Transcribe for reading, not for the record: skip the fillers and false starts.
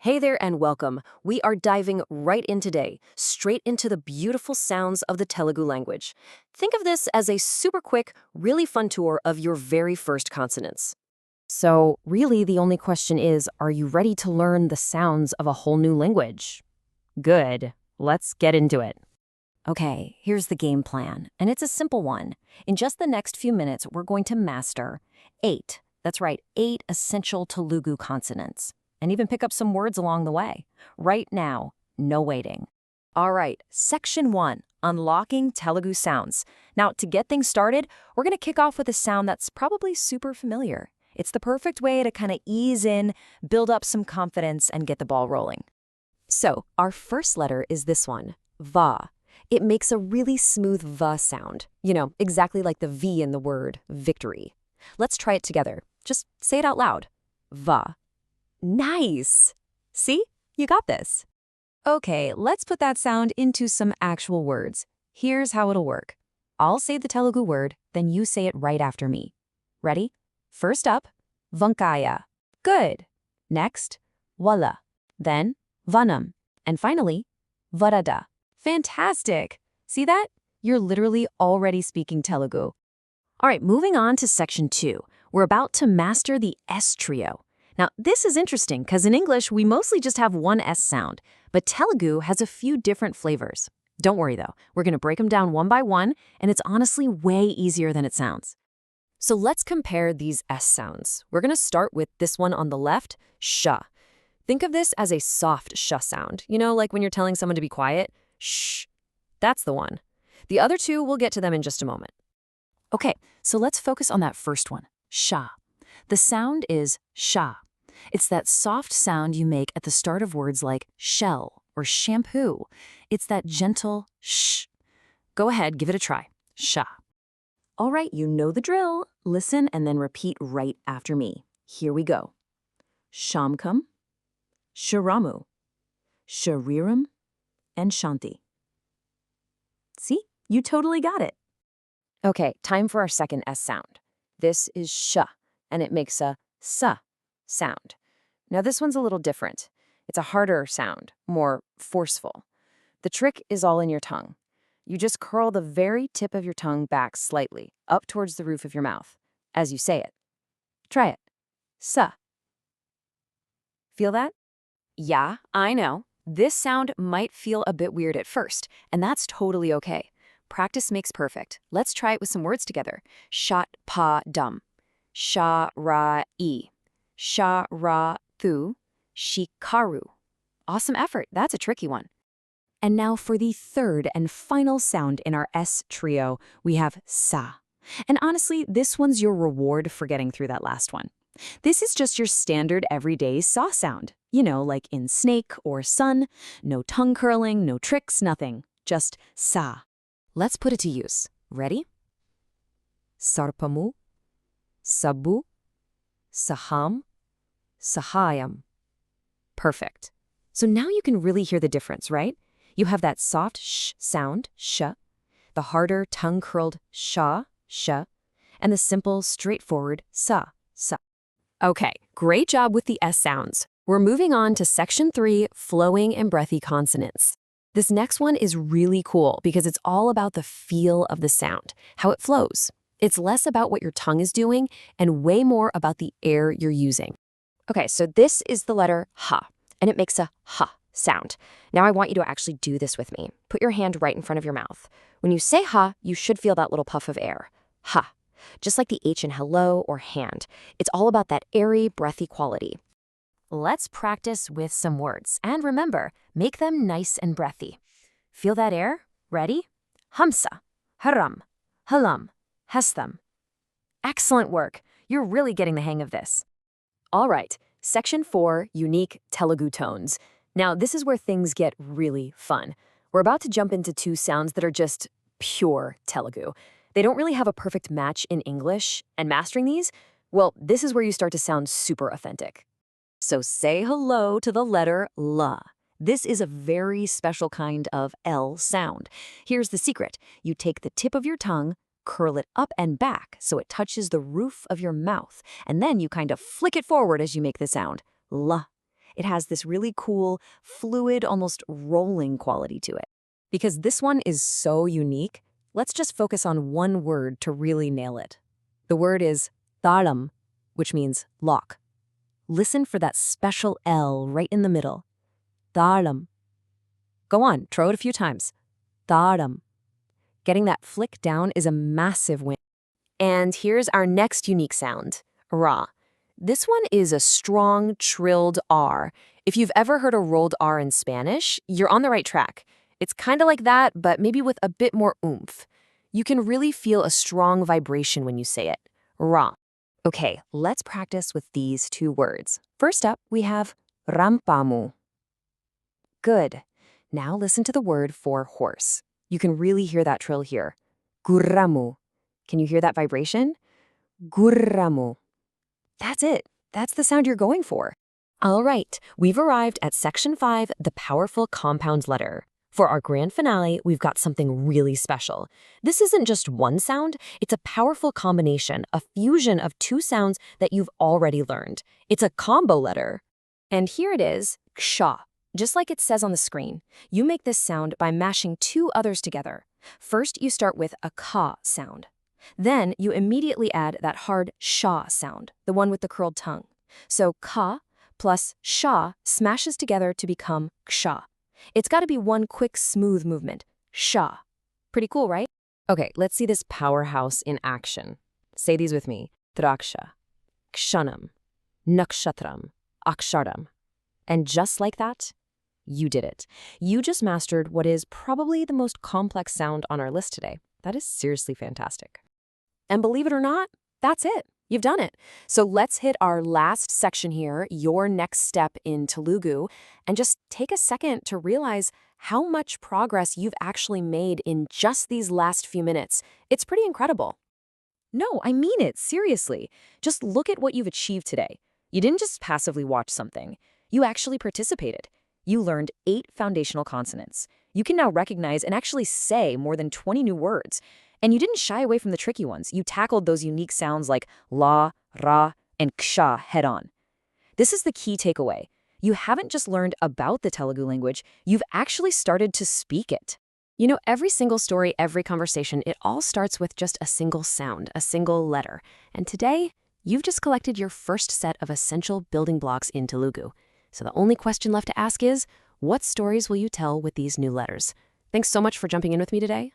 Hey there and welcome. We are diving right in today, straight into the beautiful sounds of the Telugu language. Think of this as a super quick, really fun tour of your very first consonants. So, really, the only question is, are you ready to learn the sounds of a whole new language? Good. Let's get into it. Okay, here's the game plan, and it's a simple one. In just the next few minutes, we're going to master 8, that's right, 8 essential Telugu consonants, and even pick up some words along the way. Right now, no waiting. All right, Section 1, Unlocking Telugu Sounds. Now, to get things started, we're going to kick off with a sound that's probably super familiar. It's the perfect way to kind of ease in, build up some confidence, and get the ball rolling. So, our first letter is this one, Va. It makes a really smooth V sound. You know, exactly like the V in the word victory. Let's try it together. Just say it out loud. Va. Nice! See? You got this. Okay, let's put that sound into some actual words. Here's how it'll work. I'll say the Telugu word, then you say it right after me. Ready? First up, Vankaya. Good. Next, Wala. Then, Vanam. And finally, Varada. Fantastic! See that? You're literally already speaking Telugu. All right, moving on to Section 2. We're about to master the S trio. Now, this is interesting because in English, we mostly just have one S sound, but Telugu has a few different flavors. Don't worry, though. We're going to break them down one by one, and it's honestly way easier than it sounds. So let's compare these S sounds. We're going to start with this one on the left, sh. Think of this as a soft sh sound. You know, like when you're telling someone to be quiet? Shh. That's the one. The other two, we'll get to them in just a moment. Okay, so let's focus on that first one, sha. The sound is sha. It's that soft sound you make at the start of words like shell or shampoo. It's that gentle shh. Go ahead, give it a try. Sha. All right, you know the drill. Listen and then repeat right after me. Here we go. Shamkam, Sharamu, Shariram, and Shanti. See? You totally got it. Okay, time for our second S sound. This is sh, and it makes a sa sound. Now this one's a little different. It's a harder sound, more forceful. The trick is all in your tongue. You just curl the very tip of your tongue back slightly, up towards the roof of your mouth, as you say it. Try it. Sa. Feel that? Yeah, I know. This sound might feel a bit weird at first, and that's totally okay. Practice makes perfect. Let's try it with some words together. Shat pa dum. Sha ra e. Sha ra thu. Shikaru. Awesome effort. That's a tricky one. And now for the third and final sound in our S trio, we have sa. And honestly, this one's your reward for getting through that last one. This is just your standard everyday sa sound. You know, like in snake or sun. No tongue curling, no tricks, nothing. Just sa. Let's put it to use. Ready? Sarpamu, Sabu, Saham, Sahayam. Perfect. So now you can really hear the difference, right? You have that soft sh sound, sh, the harder tongue-curled sha, sh, and the simple, straightforward sa, sa. Okay, great job with the S sounds. We're moving on to Section 3, Flowing and Breathy Consonants. This next one is really cool because it's all about the feel of the sound, how it flows. It's less about what your tongue is doing and way more about the air you're using. Okay, so this is the letter ha, and it makes a ha sound. Now I want you to actually do this with me. Put your hand right in front of your mouth. When you say ha, you should feel that little puff of air. Ha. Just like the H in hello or hand. It's all about that airy, breathy quality. Let's practice with some words. And remember, make them nice and breathy. Feel that air? Ready? Hamsa, haram, halam, hastam. Excellent work. You're really getting the hang of this. All right, Section 4, Unique Telugu Tones. Now, this is where things get really fun. We're about to jump into two sounds that are just pure Telugu. They don't really have a perfect match in English, and mastering these, well, this is where you start to sound super authentic. So say hello to the letter la. This is a very special kind of L sound. Here's the secret. You take the tip of your tongue, curl it up and back so it touches the roof of your mouth, and then you kind of flick it forward as you make the sound. La. It has this really cool, fluid, almost rolling quality to it. Because this one is so unique, let's just focus on one word to really nail it. The word is thalam, which means lock. Listen for that special L right in the middle. Thalam. Go on, throw it a few times. Thalam. Getting that flick down is a massive win. And here's our next unique sound, ra. This one is a strong, trilled R. If you've ever heard a rolled R in Spanish, you're on the right track. It's kind of like that, but maybe with a bit more oomph. You can really feel a strong vibration when you say it. Ra. Okay, let's practice with these two words. First up, we have rampamu. Good. Now listen to the word for horse. You can really hear that trill here. Gurramu. Can you hear that vibration? Gurramu. That's it. That's the sound you're going for. All right, we've arrived at Section 5, the powerful compound letter. For our grand finale, we've got something really special. This isn't just one sound, it's a powerful combination, a fusion of two sounds that you've already learned. It's a combo letter. And here it is, ksha. Just like it says on the screen, you make this sound by mashing two others together. First, you start with a ka sound. Then you immediately add that hard sha sound, the one with the curled tongue. So ka plus sha smashes together to become ksha. It's got to be one quick, smooth movement. Sha. Pretty cool, right? Okay, let's see this powerhouse in action. Say these with me. Draksha, kshanam, nakshatram, aksharam. And just like that, you did it. You just mastered what is probably the most complex sound on our list today. That is seriously fantastic. And believe it or not, that's it. You've done it. So let's hit our last section here, your next step in Telugu, and just take a second to realize how much progress you've actually made in just these last few minutes. It's pretty incredible. No, I mean it, seriously. Just look at what you've achieved today. You didn't just passively watch something. You actually participated. You learned 8 foundational consonants. You can now recognize and actually say more than 20 new words. And you didn't shy away from the tricky ones. You tackled those unique sounds like la, ra, and ksha head on. This is the key takeaway. You haven't just learned about the Telugu language, you've actually started to speak it. You know, every single story, every conversation, it all starts with just a single sound, a single letter. And today, you've just collected your first set of essential building blocks in Telugu. So the only question left to ask is, what stories will you tell with these new letters? Thanks so much for jumping in with me today.